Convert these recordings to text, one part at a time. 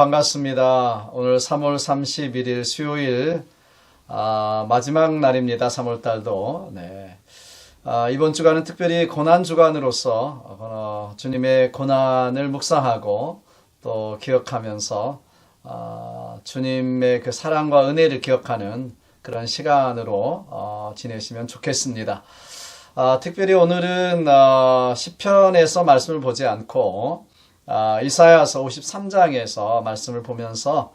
반갑습니다. 오늘 3월 31일 수요일 마지막 날입니다. 3월 달도. 네. 이번 주간은 특별히 고난 주간으로서 주님의 고난을 묵상하고 또 기억하면서 주님의 그 사랑과 은혜를 기억하는 그런 시간으로 지내시면 좋겠습니다. 특별히 오늘은 시편에서 말씀을 보지 않고 이사야서 53장에서 말씀을 보면서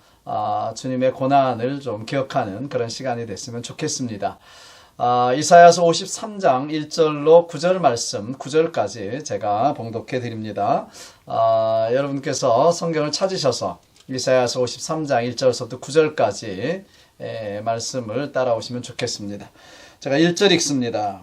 주님의 고난을 좀 기억하는 그런 시간이 됐으면 좋겠습니다. 이사야서 53장 1절로 9절 말씀 9절까지 제가 봉독해 드립니다. 여러분께서 성경을 찾으셔서 이사야서 53장 1절부터 9절까지 말씀을 따라오시면 좋겠습니다. 제가 1절 읽습니다.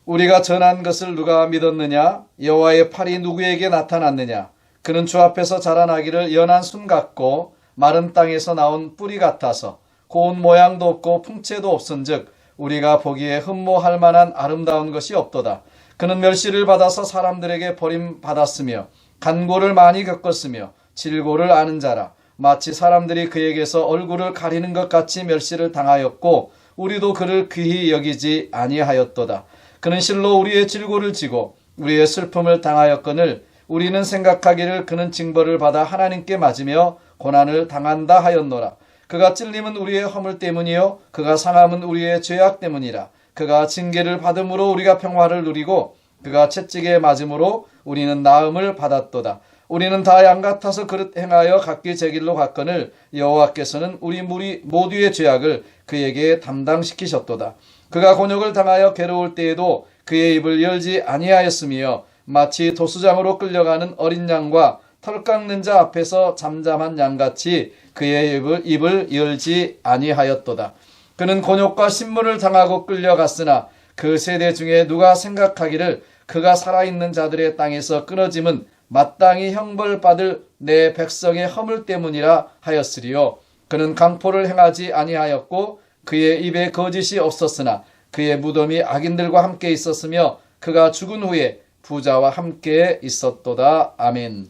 우리가 전한 것을 누가 믿었느냐? 여호와의 팔이 누구에게 나타났느냐? 그는 주 앞에서 자라나기를 연한 순 같고 마른 땅에서 나온 뿌리 같아서 고운 모양도 없고 풍채도 없은즉 우리가 보기에 흠모할 만한 아름다운 것이 없도다. 그는 멸시를 받아서 사람들에게 버림받았으며 간고를 많이 겪었으며 질고를 아는 자라. 마치 사람들이 그에게서 얼굴을 가리는 것 같이 멸시를 당하였고 우리도 그를 귀히 여기지 아니하였도다. 그는 실로 우리의 질고를 지고 우리의 슬픔을 당하였거늘 우리는 생각하기를 그는 징벌을 받아 하나님께 맞으며 고난을 당한다 하였노라. 그가 찔림은 우리의 허물 때문이요 그가 상함은 우리의 죄악 때문이라. 그가 징계를 받음으로 우리가 평화를 누리고 그가 채찍에 맞음으로 우리는 나음을 받았도다. 우리는 다 양 같아서 그릇 행하여 각기 제 길로 갔거늘 여호와께서는 우리 모두의 죄악을 그에게 담당시키셨도다. 그가 곤욕을 당하여 괴로울 때에도 그의 입을 열지 아니하였으며 마치 도수장으로 끌려가는 어린 양과 털 깎는 자 앞에서 잠잠한 양같이 그의 입을 열지 아니하였도다. 그는 곤욕과 신문을 당하고 끌려갔으나 그 세대 중에 누가 생각하기를 그가 살아있는 자들의 땅에서 끊어짐은 마땅히 형벌받을 내 백성의 허물 때문이라 하였으리요. 그는 강포를 행하지 아니하였고 그의 입에 거짓이 없었으나 그의 무덤이 악인들과 함께 있었으며 그가 죽은 후에 부자와 함께 있었도다. 아멘.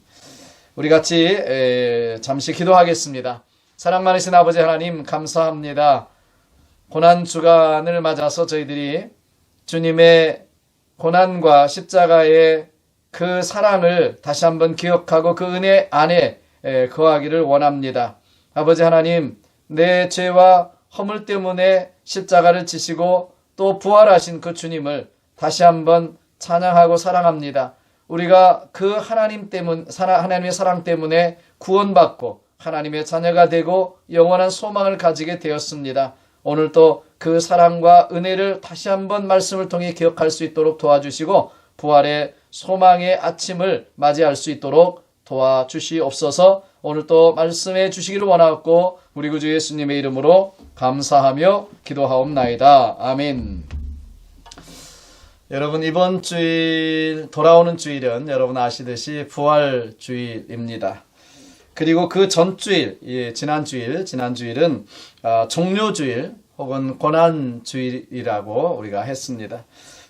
우리 같이 잠시 기도하겠습니다. 사랑 많으신 아버지 하나님 감사합니다. 고난 주간을 맞아서 저희들이 주님의 고난과 십자가의 그 사랑을 다시 한번 기억하고 그 은혜 안에 거하기를 원합니다. 아버지 하나님, 내 죄와 허물 때문에 십자가를 지시고 또 부활하신 그 주님을 다시 한번 찬양하고 사랑합니다. 우리가 그 하나님의 사랑 때문에 구원받고 하나님의 자녀가 되고 영원한 소망을 가지게 되었습니다. 오늘도 그 사랑과 은혜를 다시 한번 말씀을 통해 기억할 수 있도록 도와주시고 부활의 소망의 아침을 맞이할 수 있도록 도와주시옵소서. 오늘도 말씀해 주시기를 원하고 우리 구주 예수님의 이름으로 감사하며 기도하옵나이다. 아멘. 여러분, 이번 주일, 돌아오는 주일은 여러분 아시듯이 부활 주일입니다. 그리고 그 전주일, 지난 주일은 종료 주일 혹은 고난 주일이라고 우리가 했습니다.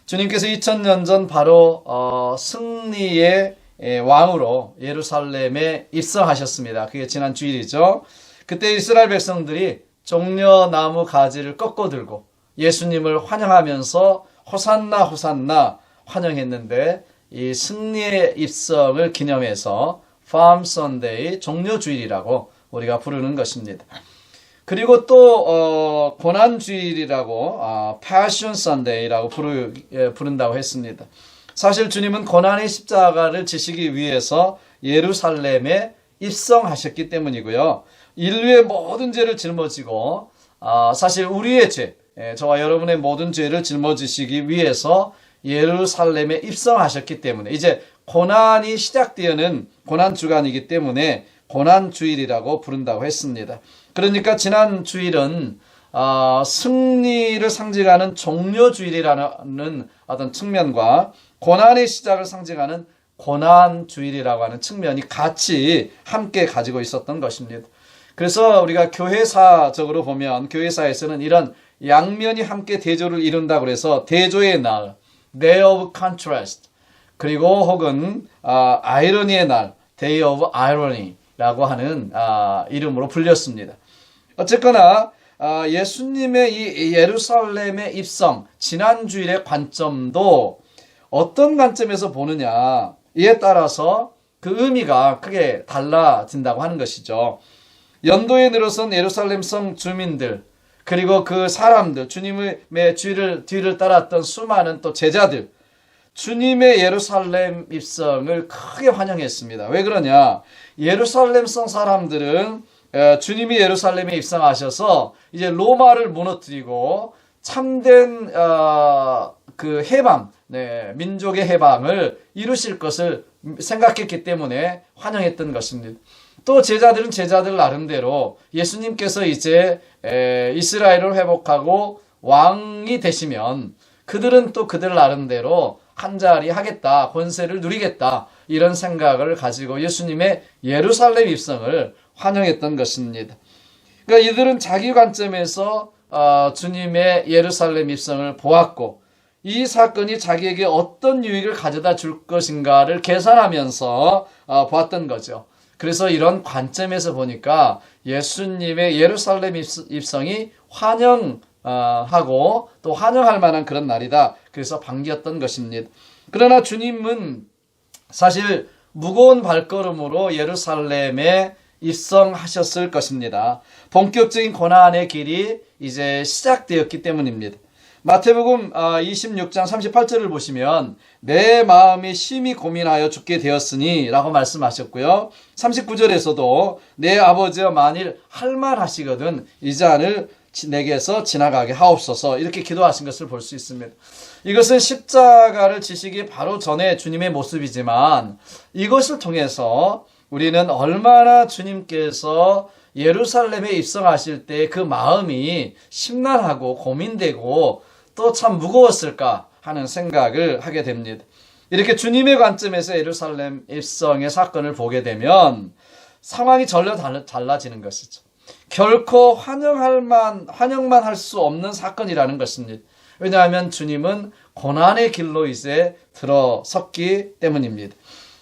주님께서 2000년 전 바로 승리의 왕으로 예루살렘에 입성하셨습니다. 그게 지난 주일이죠. 그때 이스라엘 백성들이 종려나무 가지를 꺾어 들고 예수님을 환영하면서 호산나 호산나 환영했는데 이 승리의 입성을 기념해서 Palm Sunday 종려주일이라고 우리가 부르는 것입니다. 그리고 또 고난주일이라고 Passion Sunday라고 부른다고 했습니다. 사실 주님은 고난의 십자가를 지시기 위해서 예루살렘에 입성하셨기 때문이고요. 인류의 모든 죄를 짊어지고 사실 우리의 죄, 저와 여러분의 모든 죄를 짊어지시기 위해서 예루살렘에 입성하셨기 때문에 이제 고난이 시작되는 고난주간이기 때문에 고난주일이라고 부른다고 했습니다. 그러니까 지난 주일은 승리를 상징하는 종료주일이라는 어떤 측면과 고난의 시작을 상징하는 고난주일이라고 하는 측면이 같이 함께 가지고 있었던 것입니다. 그래서 우리가 교회사적으로 보면 교회사에서는 이런 양면이 함께 대조를 이룬다고 해서 대조의 날, Day of Contrast, 그리고 혹은 아이러니의 날, Day of Irony, 라고 하는 이름으로 불렸습니다. 어쨌거나 예수님의 이 예루살렘의 입성, 지난 주일의 관점도 어떤 관점에서 보느냐 이에 따라서 그 의미가 크게 달라진다고 하는 것이죠. 연도에 늘어선 예루살렘 성 주민들, 그리고 그 사람들, 주님의 뒤를 따랐던 수많은 또 제자들, 주님의 예루살렘 입성을 크게 환영했습니다. 왜 그러냐? 예루살렘 성 사람들은 주님이 예루살렘에 입성하셔서 이제 로마를 무너뜨리고 참된 그 해방, 민족의 해방을 이루실 것을 생각했기 때문에 환영했던 것입니다. 또 제자들은 제자들 나름대로 예수님께서 이제 이스라엘을 회복하고 왕이 되시면 그들은 또 그들 나름대로 한자리 하겠다, 권세를 누리겠다, 이런 생각을 가지고 예수님의 예루살렘 입성을 환영했던 것입니다. 그러니까 이들은 자기 관점에서 주님의 예루살렘 입성을 보았고, 이 사건이 자기에게 어떤 유익을 가져다 줄 것인가를 계산하면서 보았던 거죠. 그래서 이런 관점에서 보니까 예수님의 예루살렘 입성이 환영하고 또 환영할 만한 그런 날이다. 그래서 반겼던 것입니다. 그러나 주님은 사실 무거운 발걸음으로 예루살렘에 입성하셨을 것입니다. 본격적인 고난의 길이 이제 시작되었기 때문입니다. 마태복음 26장 38절을 보시면 내 마음이 심히 고민하여 죽게 되었으니 라고 말씀하셨고요. 39절에서도 내 아버지여 만일 할만하시거든 이 잔을 내게서 지나가게 하옵소서, 이렇게 기도하신 것을 볼 수 있습니다. 이것은 십자가를 지시기 바로 전에 주님의 모습이지만 이것을 통해서 우리는 얼마나 주님께서 예루살렘에 입성하실 때 그 마음이 심란하고 고민되고 또 참 무거웠을까 하는 생각을 하게 됩니다. 이렇게 주님의 관점에서 예루살렘 입성의 사건을 보게 되면 상황이 전혀 달라지는 것이죠. 결코 환영만 할 수 없는 사건이라는 것입니다. 왜냐하면 주님은 고난의 길로 이제 들어섰기 때문입니다.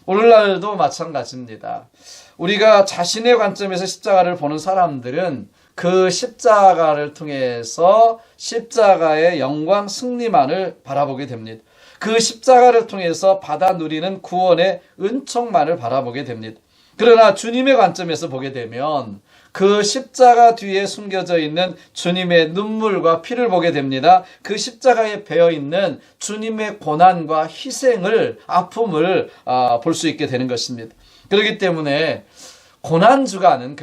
오늘날도 마찬가지입니다. 우리가 자신의 관점에서 십자가를 보는 사람들은 그 십자가를 통해서 십자가의 영광 승리만을 바라보게 됩니다. 그 십자가를 통해서 받아 누리는 구원의 은총만을 바라보게 됩니다. 그러나 주님의 관점에서 보게 되면 그 십자가 뒤에 숨겨져 있는 주님의 눈물과 피를 보게 됩니다. 그 십자가에 배어 있는 주님의 고난과 희생을, 아픔을 볼 수 있게 되는 것입니다. 그렇기 때문에 고난주간은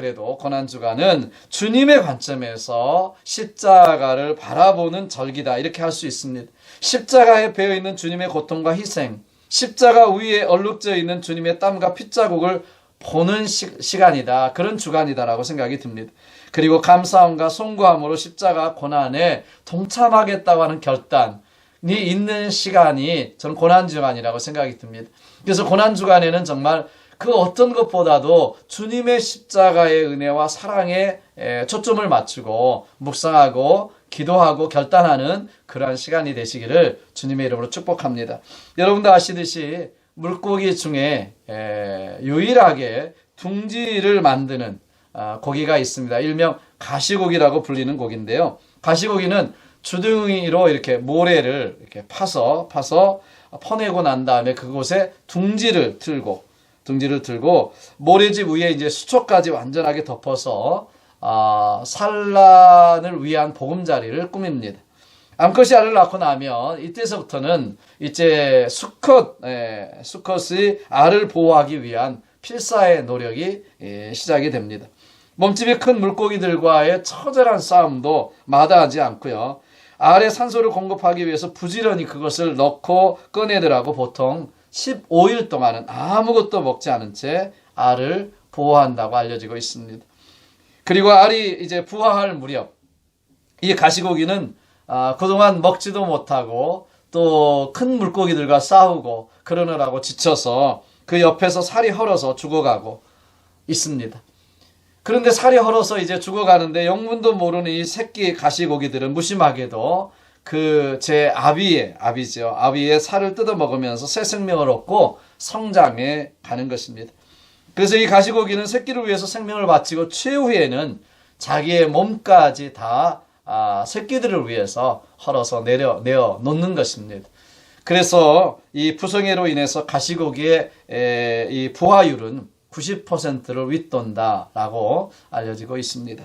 주님의 관점에서 십자가를 바라보는 절기다, 이렇게 할 수 있습니다. 십자가에 배어 있는 주님의 고통과 희생, 십자가 위에 얼룩져 있는 주님의 땀과 핏자국을 보는 시간이다, 그런 주간이다라고 생각이 듭니다. 그리고 감사함과 송구함으로 십자가 고난에 동참하겠다고 하는 결단이 있는 시간이 저는 고난주간이라고 생각이 듭니다. 그래서 고난주간에는 정말 그 어떤 것보다도 주님의 십자가의 은혜와 사랑에 초점을 맞추고 묵상하고 기도하고 결단하는 그러한 시간이 되시기를 주님의 이름으로 축복합니다. 여러분도 아시듯이 물고기 중에 유일하게 둥지를 만드는 고기가 있습니다. 일명 가시고기라고 불리는 고기인데요. 가시고기는 주둥이로 이렇게 모래를 이렇게 파서 퍼내고 난 다음에 그곳에 둥지를 들고 모래집 위에 이제 수초까지 완전하게 덮어서 산란을 위한 보금자리를 꾸밉니다. 암컷이 알을 낳고 나면 이때서부터는 이제 수컷의 알을 보호하기 위한 필사의 노력이 시작이 됩니다. 몸집이 큰 물고기들과의 처절한 싸움도 마다하지 않고요. 알에 산소를 공급하기 위해서 부지런히 그것을 넣고 꺼내더라고 보통 15일 동안은 아무것도 먹지 않은 채 알을 보호한다고 알려지고 있습니다. 그리고 알이 이제 부화할 무렵, 이 가시고기는 그동안 먹지도 못하고 또 큰 물고기들과 싸우고 그러느라고 지쳐서 그 옆에서 살이 헐어서 죽어가고 있습니다. 그런데 살이 헐어서 이제 죽어가는데 영문도 모르는 이 새끼 가시고기들은 무심하게도 그 제 아비의 살을 뜯어 먹으면서 새 생명을 얻고 성장해 가는 것입니다. 그래서 이 가시고기는 새끼를 위해서 생명을 바치고 최후에는 자기의 몸까지 다 새끼들을 위해서 헐어서 내어 놓는 것입니다. 그래서 이 부성애로 인해서 가시고기의 이 부화율은 90%를 윗돈다라고 알려지고 있습니다.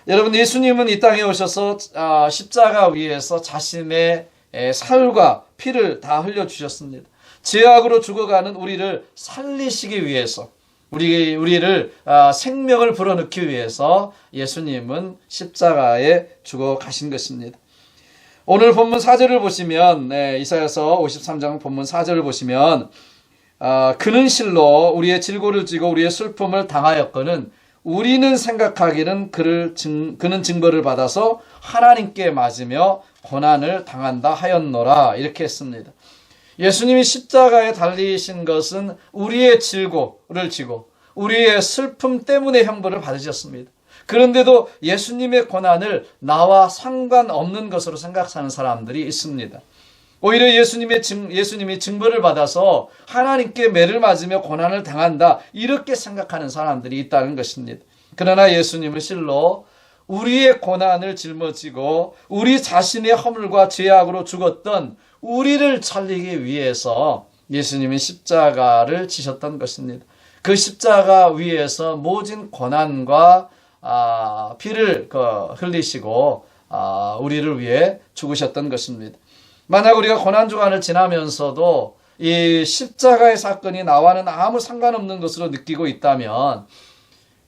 여러분, 예수님은 이 땅에 오셔서 십자가 위에서 자신의 살과 피를 다 흘려주셨습니다. 죄악으로 죽어가는 우리를 살리시기 위해서, 우리를 생명을 불어넣기 위해서 예수님은 십자가에 죽어 가신 것입니다. 오늘 본문 4절을 보시면, 이사야서 53장 본문 4절을 보시면, 그는 실로 우리의 질고를 지고 우리의 슬픔을 당하였거늘 우리는 생각하기는 그는 징벌을 받아서 하나님께 맞으며 고난을 당한다 하였노라, 이렇게 했습니다. 예수님이 십자가에 달리신 것은 우리의 질고를 지고 우리의 슬픔 때문에 형벌을 받으셨습니다. 그런데도 예수님의 고난을 나와 상관없는 것으로 생각하는 사람들이 있습니다. 오히려 예수님이 징벌을 받아서 하나님께 매를 맞으며 고난을 당한다, 이렇게 생각하는 사람들이 있다는 것입니다. 그러나 예수님은 실로 우리의 고난을 짊어지고 우리 자신의 허물과 죄악으로 죽었던 우리를 살리기 위해서 예수님이 십자가를 지셨던 것입니다. 그 십자가 위에서 모진 고난과 피를 흘리시고 우리를 위해 죽으셨던 것입니다. 만약 우리가 고난주간을 지나면서도 이 십자가의 사건이 나와는 아무 상관없는 것으로 느끼고 있다면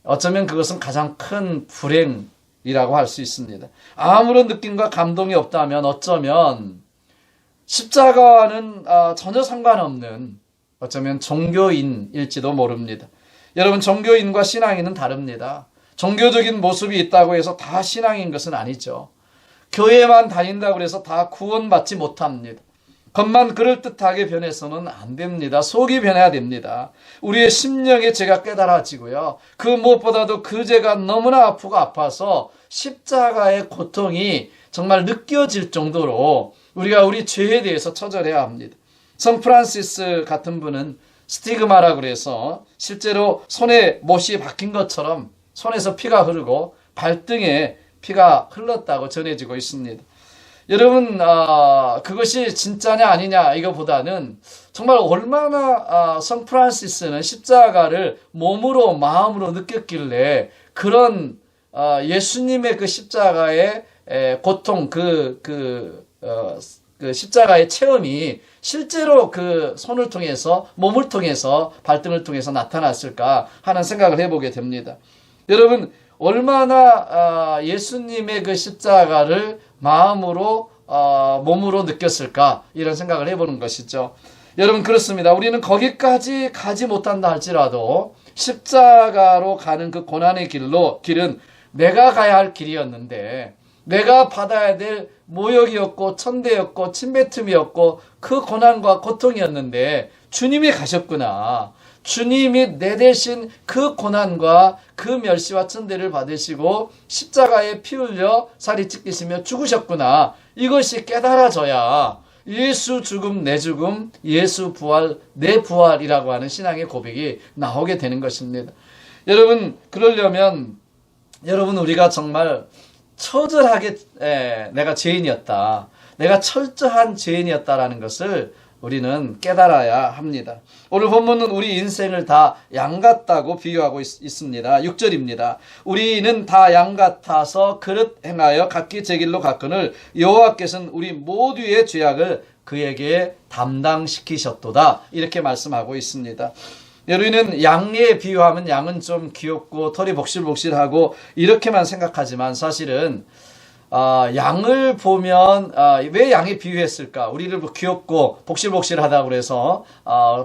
어쩌면 그것은 가장 큰 불행이라고 할 수 있습니다. 아무런 느낌과 감동이 없다면 어쩌면 십자가와는 전혀 상관없는 어쩌면 종교인일지도 모릅니다. 여러분, 종교인과 신앙인은 다릅니다. 종교적인 모습이 있다고 해서 다 신앙인 것은 아니죠. 교회만 다닌다고 해서 다 구원받지 못합니다. 겉만 그럴듯하게 변해서는 안 됩니다. 속이 변해야 됩니다. 우리의 심령의 죄가 깨달아지고요. 그 무엇보다도 그 죄가 너무나 아프고 아파서 십자가의 고통이 정말 느껴질 정도로 우리가 우리 죄에 대해서 처절해야 합니다. 성 프란시스 같은 분은 스티그마라고 그래서 실제로 손에 못이 박힌 것처럼 손에서 피가 흐르고 발등에 피가 흘렀다고 전해지고 있습니다. 여러분, 그것이 진짜냐 아니냐 이거보다는 정말 얼마나 성 프란시스는 십자가를 몸으로 마음으로 느꼈길래 그런 예수님의 그 십자가의 고통, 그 십자가의 체험이 실제로 그 손을 통해서, 몸을 통해서, 발등을 통해서 나타났을까 하는 생각을 해보게 됩니다. 여러분, 얼마나 예수님의 그 십자가를 마음으로 몸으로 느꼈을까, 이런 생각을 해보는 것이죠. 여러분, 그렇습니다. 우리는 거기까지 가지 못한다 할지라도 십자가로 가는 그 고난의 길은 내가 가야 할 길이었는데, 내가 받아야 될 모욕이었고 천대였고 침뱉음이었고 그 고난과 고통이었는데 주님이 가셨구나. 주님이 내 대신 그 고난과 그 멸시와 천대를 받으시고 십자가에 피 흘려 살이 찢기시며 죽으셨구나. 이것이 깨달아져야 예수 죽음 내 죽음, 예수 부활 내 부활이라고 하는 신앙의 고백이 나오게 되는 것입니다. 여러분, 그러려면 여러분, 우리가 정말 처절하게 내가 죄인이었다, 내가 철저한 죄인이었다라는 것을 우리는 깨달아야 합니다. 오늘 본문은 우리 인생을 다 양 같다고 비유하고 있습니다. 6절입니다. 우리는 다 양 같아서 그릇 행하여 각기 제 길로 갔거늘 여호와께서는 우리 모두의 죄악을 그에게 담당시키셨도다, 이렇게 말씀하고 있습니다. 우리는 양에 비유하면 양은 좀 귀엽고 털이 복실복실하고 이렇게만 생각하지만 사실은 양을 보면 왜 양에 비유했을까? 우리를 귀엽고 복실복실하다고 그래서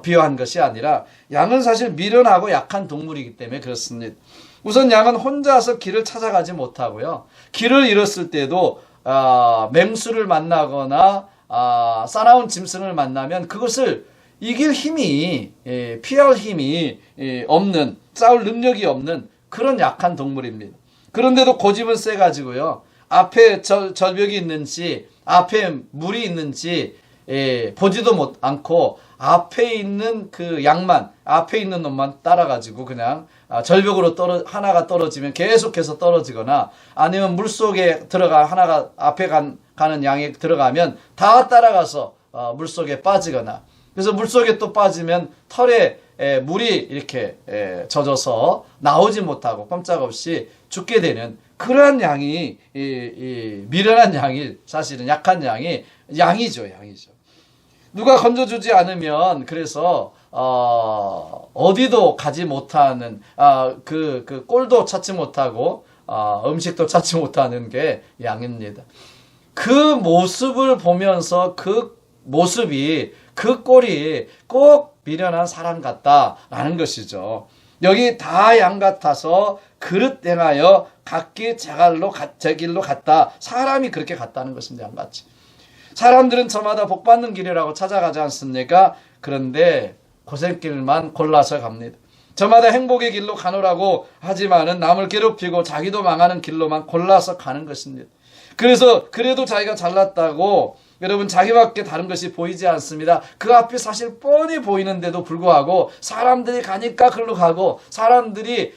비유한 것이 아니라 양은 사실 미련하고 약한 동물이기 때문에 그렇습니다. 우선 양은 혼자서 길을 찾아가지 못하고요. 길을 잃었을 때도 맹수를 만나거나 싸나운 짐승을 만나면 그것을 이길 힘이, 피할 힘이 없는, 싸울 능력이 없는 그런 약한 동물입니다. 그런데도 고집은 세가지고요. 앞에 절벽이 있는지, 앞에 물이 있는지 보지도 않고 앞에 있는 그 양만, 앞에 있는 놈만 따라가지고 그냥 절벽으로 하나가 떨어지면 계속해서 떨어지거나 아니면 물속에 들어가 하나가 앞에 가는 양이 들어가면 다 따라가서 물속에 빠지거나, 그래서 물속에 또 빠지면 털에 물이 이렇게 젖어서 나오지 못하고 꼼짝없이 죽게 되는 그러한 양이, 미련한 양이, 사실은 약한 양이죠. 누가 건져주지 않으면, 그래서 어디도 가지 못하는, 그 꼴도 찾지 못하고 음식도 찾지 못하는 게 양입니다. 그 모습을 보면서 그 모습이, 그 꼴이 꼭 미련한 사람 같다라는 것이죠. 여기 다 양 같아서 그릇 행하여 각기 제 길로 갔다. 사람이 그렇게 갔다는 것입니다. 양같이. 사람들은 저마다 복받는 길이라고 찾아가지 않습니까? 그런데 고생길만 골라서 갑니다. 저마다 행복의 길로 가노라고 하지만은 남을 괴롭히고 자기도 망하는 길로만 골라서 가는 것입니다. 그래서 그래도 자기가 잘났다고 여러분 자기밖에 다른 것이 보이지 않습니다. 그 앞이 사실 뻔히 보이는데도 불구하고 사람들이 가니까 글로 가고, 사람들이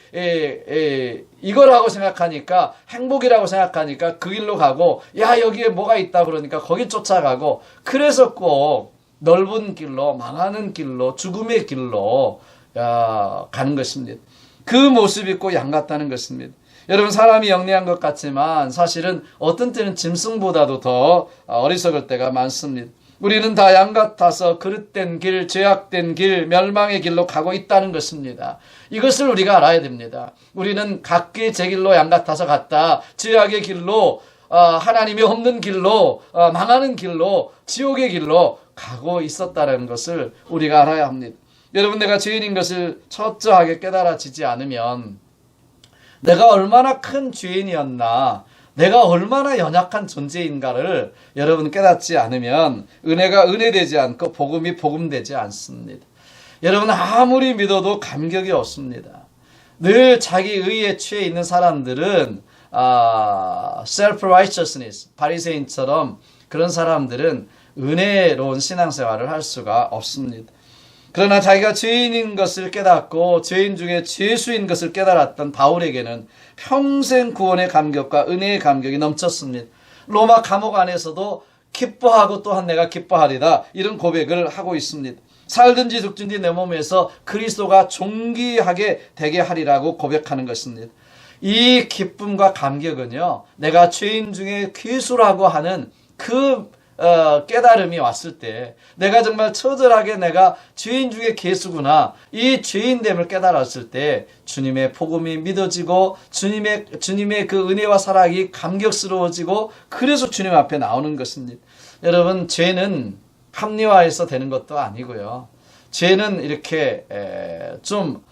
이거라고 생각하니까, 행복이라고 생각하니까 그 길로 가고, 야 여기에 뭐가 있다 그러니까 거기 쫓아가고, 그래서 꼭 넓은 길로, 망하는 길로, 죽음의 길로 가는 것입니다. 그 모습이 꼭 양 같다는 것입니다. 여러분, 사람이 영리한 것 같지만 사실은 어떤 때는 짐승보다도 더 어리석을 때가 많습니다. 우리는 다 양 같아서 그릇된 길, 죄악된 길, 멸망의 길로 가고 있다는 것입니다. 이것을 우리가 알아야 됩니다. 우리는 각기 제 길로 양 같아서 갔다. 죄악의 길로, 하나님이 없는 길로, 망하는 길로, 지옥의 길로 가고 있었다는 것을 우리가 알아야 합니다. 여러분, 내가 죄인인 것을 철저하게 깨달아지지 않으면, 내가 얼마나 큰 죄인이었나, 내가 얼마나 연약한 존재인가를 여러분 깨닫지 않으면 은혜가 은혜되지 않고 복음이 복음되지 않습니다. 여러분, 아무리 믿어도 감격이 없습니다. 늘 자기 의에 취해 있는 사람들은 self-righteousness, 바리새인처럼 그런 사람들은 은혜로운 신앙생활을 할 수가 없습니다. 그러나 자기가 죄인인 것을 깨닫고 죄인 중에 죄수인 것을 깨달았던 바울에게는 평생 구원의 감격과 은혜의 감격이 넘쳤습니다. 로마 감옥 안에서도 기뻐하고 또한 내가 기뻐하리다, 이런 고백을 하고 있습니다. 살든지 죽든지 내 몸에서 그리스도가 존귀하게 되게 하리라고 고백하는 것입니다. 이 기쁨과 감격은요, 내가 죄인 중에 귀수라고 하는 그 깨달음이 왔을 때, 내가 정말 처절하게 내가 죄인 중에 괴수구나, 이 죄인됨을 깨달았을 때 주님의 복음이 믿어지고 주님의 그 은혜와 사랑이 감격스러워지고, 그래서 주님 앞에 나오는 것입니다. 여러분, 죄는 합리화해서 되는 것도 아니고요, 죄는 이렇게 좀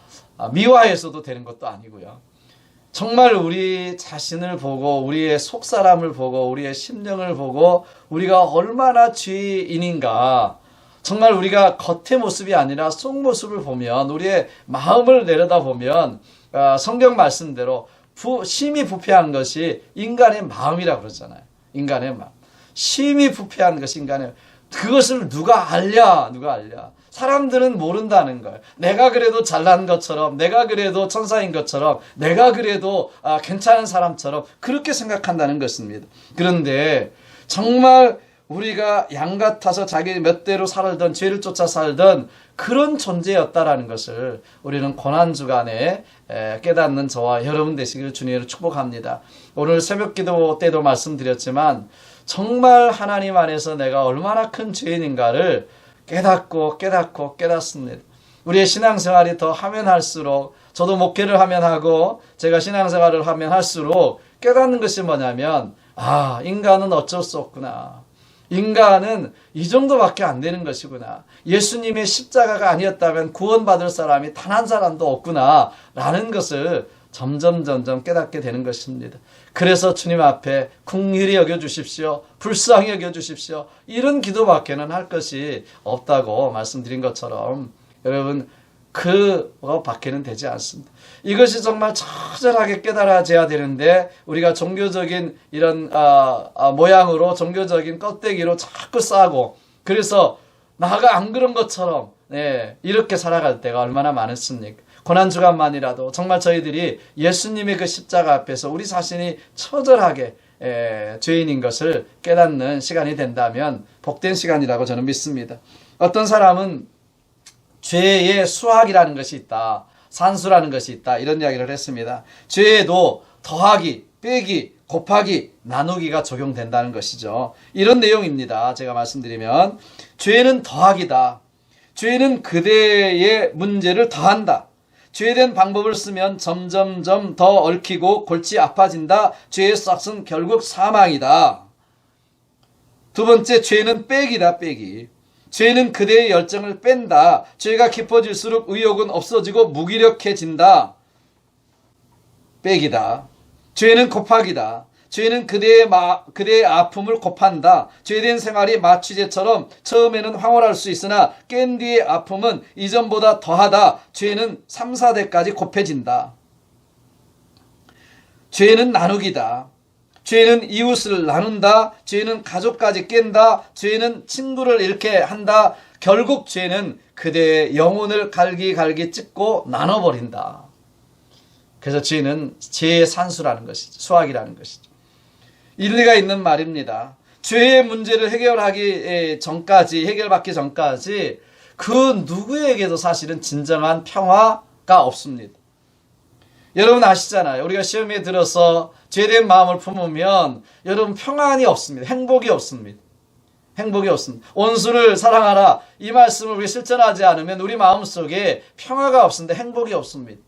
미화해서도 되는 것도 아니고요, 정말 우리 자신을 보고, 우리의 속사람을 보고, 우리의 심령을 보고, 우리가 얼마나 죄인인가, 정말 우리가 겉의 모습이 아니라 속 모습을 보면, 우리의 마음을 내려다보면, 성경 말씀대로 심히 부패한 것이 인간의 마음이라고 그러잖아요. 인간의 마음. 심히 부패한 것이 인간의, 그것을 누가 알랴. 사람들은 모른다는 걸. 내가 그래도 잘난 것처럼, 내가 그래도 천사인 것처럼, 내가 그래도 괜찮은 사람처럼 그렇게 생각한다는 것입니다. 그런데 정말 우리가 양 같아서 자기 멋대로 살던, 죄를 쫓아 살던 그런 존재였다라는 것을 우리는 고난주간에 깨닫는 저와 여러분 되시기를 주님으로 축복합니다. 오늘 새벽기도 때도 말씀드렸지만 정말 하나님 안에서 내가 얼마나 큰 죄인인가를 깨닫습니다. 우리의 신앙생활이 더 하면 할수록, 저도 목회를 하면 하고 제가 신앙생활을 하면 할수록 깨닫는 것이 뭐냐면, 인간은 어쩔 수 없구나. 인간은 이 정도밖에 안 되는 것이구나. 예수님의 십자가가 아니었다면 구원받을 사람이 단 한 사람도 없구나 라는 것을 점점 깨닫게 되는 것입니다. 그래서 주님 앞에 긍휼히 여겨주십시오, 불쌍히 여겨주십시오, 이런 기도밖에는 할 것이 없다고 말씀드린 것처럼, 여러분, 그거 밖에는 되지 않습니다. 이것이 정말 처절하게 깨달아져야 되는데, 우리가 종교적인 이런 모양으로, 종교적인 껍데기로 자꾸 싸고, 그래서 나가 안 그런 것처럼 이렇게 살아갈 때가 얼마나 많았습니까? 고난주간만이라도 정말 저희들이 예수님의 그 십자가 앞에서 우리 자신이 처절하게 죄인인 것을 깨닫는 시간이 된다면 복된 시간이라고 저는 믿습니다. 어떤 사람은 죄의 수학이라는 것이 있다, 산수라는 것이 있다, 이런 이야기를 했습니다. 죄에도 더하기, 빼기, 곱하기, 나누기가 적용된다는 것이죠. 이런 내용입니다. 제가 말씀드리면 죄는 더하기다. 죄는 그대의 문제를 더한다. 죄된 방법을 쓰면 점점점 더 얽히고 골치 아파진다. 죄의 싹은 결국 사망이다. 두 번째, 죄는 빼기다. 빼기. 죄는 그대의 열정을 뺀다. 죄가 깊어질수록 의욕은 없어지고 무기력해진다. 빼기다. 죄는 곱하기다. 죄는 그대의 아픔을 곱한다. 죄된 생활이 마취제처럼 처음에는 황홀할 수 있으나 깬 뒤의 아픔은 이전보다 더하다. 죄는 3, 4대까지 곱해진다. 죄는 나누기다. 죄는 이웃을 나눈다. 죄는 가족까지 깬다. 죄는 친구를 잃게 한다. 결국 죄는 그대의 영혼을 갈기갈기 찢고 나눠버린다. 그래서 죄는 죄의 산수라는 것이죠. 수학이라는 것이죠. 일리가 있는 말입니다. 죄의 문제를 해결받기 전까지 그 누구에게도 사실은 진정한 평화가 없습니다. 여러분 아시잖아요. 우리가 시험에 들어서 죄된 마음을 품으면 여러분 평안이 없습니다. 행복이 없습니다. 행복이 없습니다. 원수를 사랑하라, 이 말씀을 우리 실천하지 않으면 우리 마음속에 평화가 없습니다. 행복이 없습니다.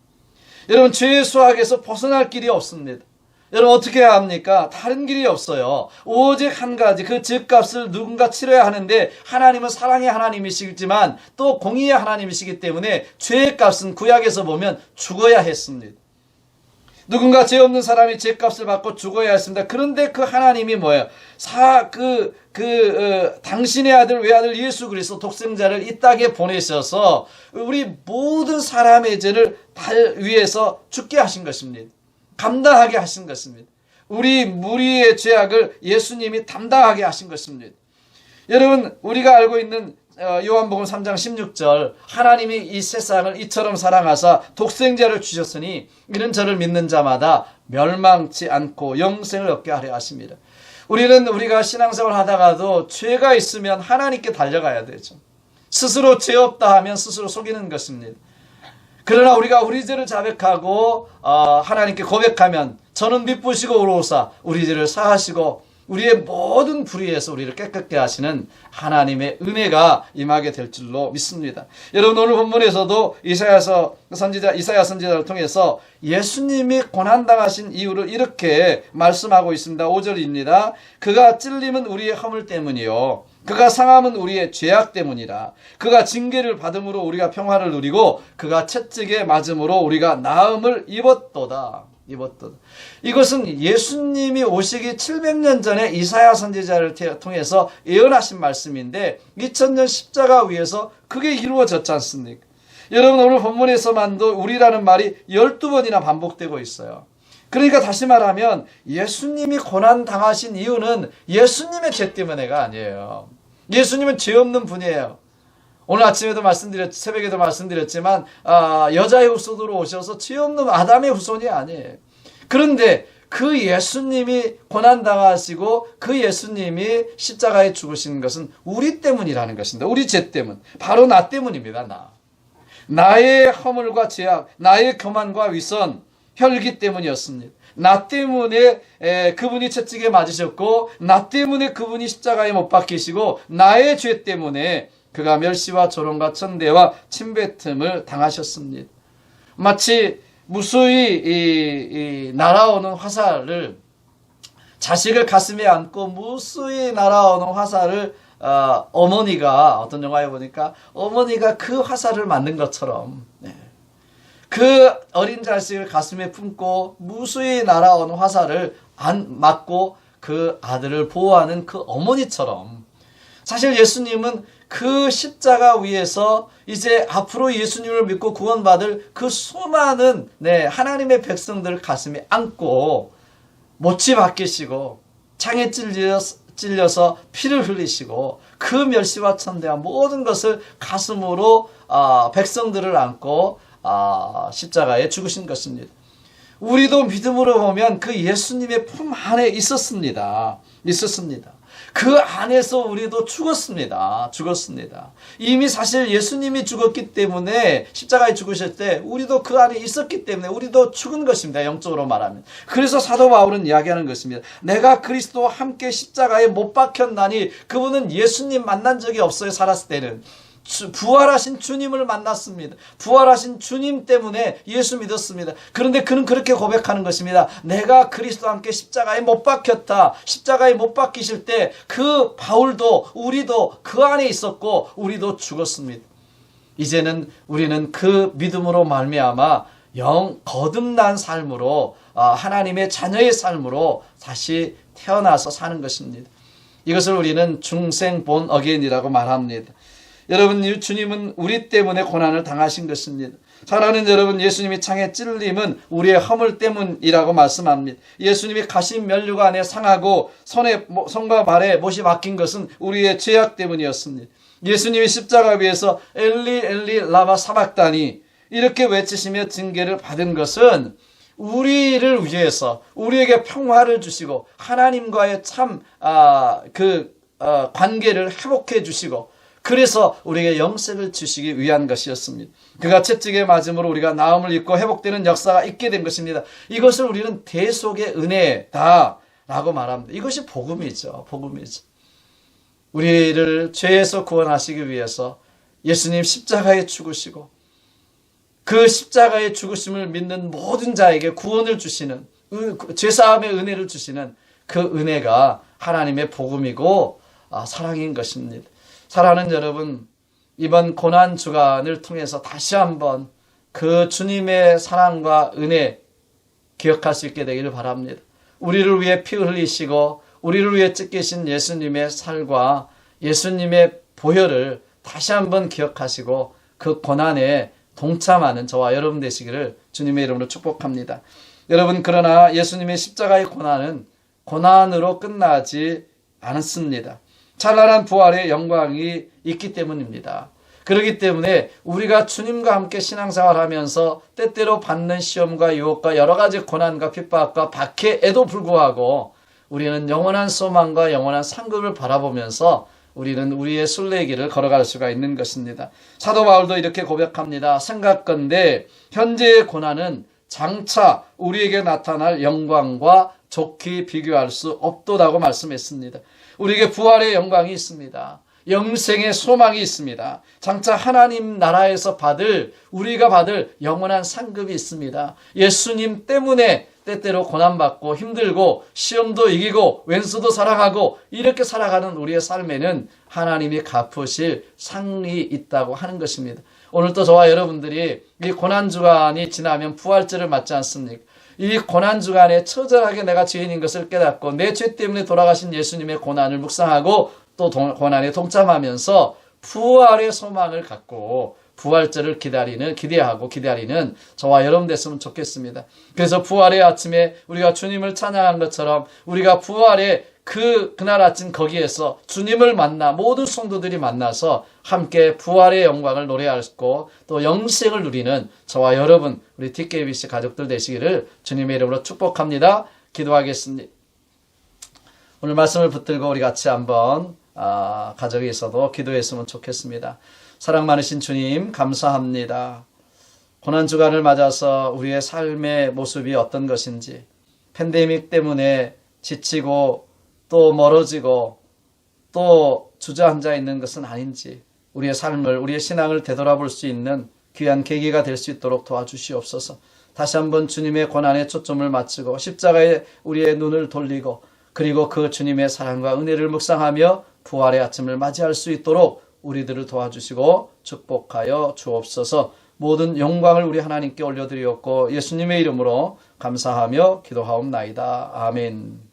여러분 죄의 수학에서 벗어날 길이 없습니다. 여러분 어떻게 해야 합니까? 다른 길이 없어요. 오직 한 가지, 그 죄값을 누군가 치러야 하는데 하나님은 사랑의 하나님이시지만 또 공의의 하나님이시기 때문에 죄의 값은 구약에서 보면 죽어야 했습니다. 누군가 죄 없는 사람이 죄값을 받고 죽어야 했습니다. 그런데 그 하나님이 뭐예요? 당신의 아들 외아들 예수 그리스도 독생자를 이 땅에 보내셔서 우리 모든 사람의 죄를 위해서 죽게 하신 것입니다. 감당하게 하신 것입니다. 우리 무리의 죄악을 예수님이 담당하게 하신 것입니다. 여러분 우리가 알고 있는 요한복음 3장 16절, 하나님이 이 세상을 이처럼 사랑하사 독생자를 주셨으니 이는 저를 믿는 자마다 멸망치 않고 영생을 얻게 하려 하십니다. 우리가 신앙생활 하다가도 죄가 있으면 하나님께 달려가야 되죠. 스스로 죄 없다 하면 스스로 속이는 것입니다. 그러나 우리가 우리 죄를 자백하고 하나님께 고백하면 저는 미쁘시고 의로우사 우리 죄를 사하시고 우리의 모든 불의에서 우리를 깨끗게 하시는 하나님의 은혜가 임하게 될 줄로 믿습니다. 여러분 오늘 본문에서도 이사야 선지자를 통해서 예수님이 고난당하신 이유를 이렇게 말씀하고 있습니다. 5절입니다. 그가 찔림은 우리의 허물 때문이요 그가 상함은 우리의 죄악 때문이라. 그가 징계를 받음으로 우리가 평화를 누리고 그가 채찍에 맞음으로 우리가 나음을 입었도다. 이것은 예수님이 오시기 700년 전에 이사야 선지자를 통해서 예언하신 말씀인데 2000년 십자가 위에서 그게 이루어졌지 않습니까? 여러분 오늘 본문에서만도 우리라는 말이 12번이나 반복되고 있어요. 그러니까 다시 말하면 예수님이 고난당하신 이유는 예수님의 죄 때문에가 아니에요. 예수님은 죄 없는 분이에요. 오늘 아침에도 새벽에도 말씀드렸지만 여자의 후손으로 오셔서 죄 없는 아담의 후손이 아니에요. 그런데 그 예수님이 고난당하시고 그 예수님이 십자가에 죽으신 것은 우리 때문이라는 것입니다. 우리 죄 때문. 바로 나 때문입니다. 나의 허물과 죄악, 나의 교만과 위선, 혈기 때문이었습니다. 나 때문에 그분이 채찍에 맞으셨고 나 때문에 그분이 십자가에 못 박히시고 나의 죄 때문에 그가 멸시와 조롱과 천대와 침뱉음을 당하셨습니다. 마치 무수히 날아오는 화살을 자식을 가슴에 안고 무수히 날아오는 화살을 어머니가 어떤 영화에 보니까 어머니가 그 화살을 맞는 것처럼 그 어린 자식을 가슴에 품고 무수히 날아오는 화살을 안 맞고 그 아들을 보호하는 그 어머니처럼 사실 예수님은 그 십자가 위에서 이제 앞으로 예수님을 믿고 구원받을 그 수많은 하나님의 백성들을 가슴에 안고 못이 박히시고 창에 찔려서 피를 흘리시고 그 멸시와 천대와 모든 것을 가슴으로 백성들을 안고 십자가에 죽으신 것입니다. 우리도 믿음으로 보면 그 예수님의 품 안에 있었습니다. 그 안에서 우리도 죽었습니다. 이미 사실 예수님이 죽었기 때문에 십자가에 죽으실 때 우리도 그 안에 있었기 때문에 우리도 죽은 것입니다. 영적으로 말하면. 그래서 사도 바울은 이야기하는 것입니다. 내가 그리스도와 함께 십자가에 못 박혔나니, 그분은 예수님 만난 적이 없어요. 살았을 때는. 부활하신 주님을 만났습니다. 부활하신 주님 때문에 예수 믿었습니다. 그런데 그는 그렇게 고백하는 것입니다. 내가 그리스도와 함께 십자가에 못 박혔다. 십자가에 못 박히실 때 그 바울도 우리도 그 안에 있었고 우리도 죽었습니다. 이제는 우리는 그 믿음으로 말미암아 거듭난 삶으로, 하나님의 자녀의 삶으로 다시 태어나서 사는 것입니다. 이것을 우리는 중생 본 어게인이라고 말합니다. 여러분, 주님은 우리 때문에 고난을 당하신 것입니다. 사랑하는 여러분, 예수님이 창에 찔림은 우리의 허물 때문이라고 말씀합니다. 예수님이 가신 면류관 안에 상하고 손과 발에 못이 박힌 것은 우리의 죄악 때문이었습니다. 예수님이 십자가 위에서 엘리 엘리 라마 사박다니 이렇게 외치시며 징계를 받은 것은 우리를 위해서 우리에게 평화를 주시고 하나님과의 참 관계를 회복해 주시고, 그래서 우리에게 영생을 주시기 위한 것이었습니다. 그가 채찍에 맞음으로 우리가 나음을 입고 회복되는 역사가 있게 된 것입니다. 이것을 우리는 대속의 은혜다라고 말합니다. 이것이 복음이죠. 우리를 죄에서 구원하시기 위해서 예수님 십자가에 죽으시고 그 십자가의 죽으심을 믿는 모든 자에게 구원을 주시는, 죄사함의 은혜를 주시는 그 은혜가 하나님의 복음이고 사랑인 것입니다. 사랑하는 여러분, 이번 고난주간을 통해서 다시 한번 그 주님의 사랑과 은혜 기억할 수 있게 되기를 바랍니다. 우리를 위해 피 흘리시고 우리를 위해 찢기신 예수님의 살과 예수님의 보혈을 다시 한번 기억하시고 그 고난에 동참하는 저와 여러분 되시기를 주님의 이름으로 축복합니다. 여러분, 그러나 예수님의 십자가의 고난은 고난으로 끝나지 않았습니다. 찬란한 부활의 영광이 있기 때문입니다. 그렇기 때문에 우리가 주님과 함께 신앙생활하면서 때때로 받는 시험과 유혹과 여러 가지 고난과 핍박과 박해에도 불구하고 우리는 영원한 소망과 영원한 상급을 바라보면서 우리는 우리의 순례길을 걸어갈 수가 있는 것입니다. 사도 바울도 이렇게 고백합니다. 생각건대 현재의 고난은 장차 우리에게 나타날 영광과 좋게 비교할 수 없도다고 말씀했습니다. 우리에게 부활의 영광이 있습니다. 영생의 소망이 있습니다. 장차 하나님 나라에서 우리가 받을 영원한 상급이 있습니다. 예수님 때문에 때때로 고난받고 힘들고 시험도 이기고 왼수도 사랑하고 이렇게 살아가는 우리의 삶에는 하나님이 갚으실 상이 있다고 하는 것입니다. 오늘도 저와 여러분들이 이 고난주간이 지나면 부활절을 맞지 않습니까? 이 고난주간에 처절하게 내가 죄인인 것을 깨닫고 내 죄 때문에 돌아가신 예수님의 고난을 묵상하고 또 고난에 동참하면서 부활의 소망을 갖고 부활절을 기대하고 기다리는 저와 여러분 됐으면 좋겠습니다. 그래서 부활의 아침에 우리가 주님을 찬양한 것처럼 우리가 부활의 그날 아침 거기에서 주님을 만나 모든 성도들이 만나서 함께 부활의 영광을 노래하고 또 영생을 누리는 저와 여러분 우리 TKBC 가족들 되시기를 주님의 이름으로 축복합니다. 기도하겠습니다. 오늘 말씀을 붙들고 우리 같이 한번 가족이 있어도 기도했으면 좋겠습니다. 사랑 많으신 주님 감사합니다. 고난주간을 맞아서 우리의 삶의 모습이 어떤 것인지, 팬데믹 때문에 지치고 또 멀어지고 또 주저앉아 있는 것은 아닌지 우리의 삶을, 우리의 신앙을 되돌아볼 수 있는 귀한 계기가 될 수 있도록 도와주시옵소서. 다시 한번 주님의 고난에 초점을 맞추고 십자가에 우리의 눈을 돌리고 그리고 그 주님의 사랑과 은혜를 묵상하며 부활의 아침을 맞이할 수 있도록 우리들을 도와주시고 축복하여 주옵소서. 모든 영광을 우리 하나님께 올려드리었고 예수님의 이름으로 감사하며 기도하옵나이다. 아멘.